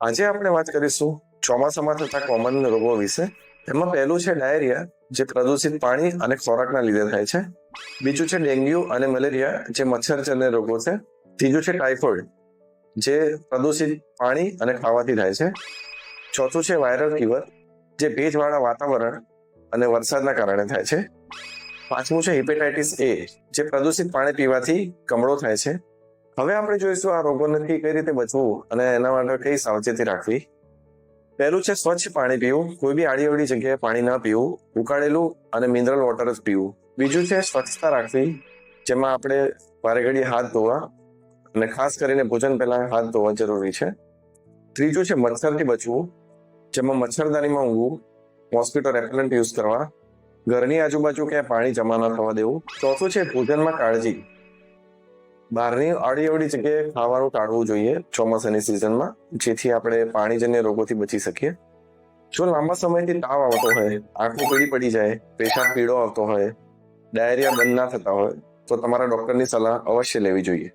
આજે આપણે વાત કરીશું ચોમાસામાં થતા કોમન રોગો વિશે. એમાં પહેલું છે ડાયરિયા, જે પ્રદૂષિત પાણી અને ખોરાકના લીધે થાય છે. બીજું છે ડેન્ગ્યુ અને મલેરિયા, જે મચ્છરજન્ય રોગો છે. ત્રીજું છે ટાઇફોઇડ, જે પ્રદૂષિત પાણી અને ખાવાથી થાય છે. ચોથું છે વાયરલ ફીવર, જે ભેજવાળા વાતાવરણ અને વરસાદના કારણે થાય છે. પાંચમું છે હિપેટાઇટિસ એ, જે પ્રદૂષિત પાણી પીવાથી કમળો થાય છે. હવે આપણે જોઈશું આ રોગોથી કઈ રીતે બચવું અને એના માટે કઈ સાવચેતી રાખવી. પહેલું છે સ્વચ્છ પાણી પીવું. કોઈ બી આડીઅવળી જગ્યાએ પાણી ના પીવું. ઉકાળેલું અને મિનરલ વોટર જ પીવું. બીજું છે સ્વચ્છતા રાખવી, જેમાં આપણે વારે ઘડીએ હાથ ધોવા અને ખાસ કરીને ભોજન પહેલા હાથ ધોવા જરૂરી છે. ત્રીજું છે મચ્છરથી બચવું, જેમાં મચ્છરદાનીમાં ઊંઘવું, મોસ્કીટો રેપેલન્ટ યુઝ કરવા, ઘરની આજુબાજુ ક્યાંય પાણી જમા ન થવા દેવું. ચોથું છે ભોજનમાં કાળજી. બહારની આડીઅવળી જગ્યાએ ખાવાનું ટાળવું જોઈએ ચોમાસાની સિઝનમાં, જેથી આપણે પાણીજન્ય રોગોથી બચી શકીએ. જો લાંબા સમયથી તાવ આવતો હોય, આંખો પીળી પડી જાય, પેશાબ પીળો આવતો હોય, ડાયરિયા બંધ ના થતા હોય, તો તમારા ડોક્ટરની સલાહ અવશ્ય લેવી જોઈએ.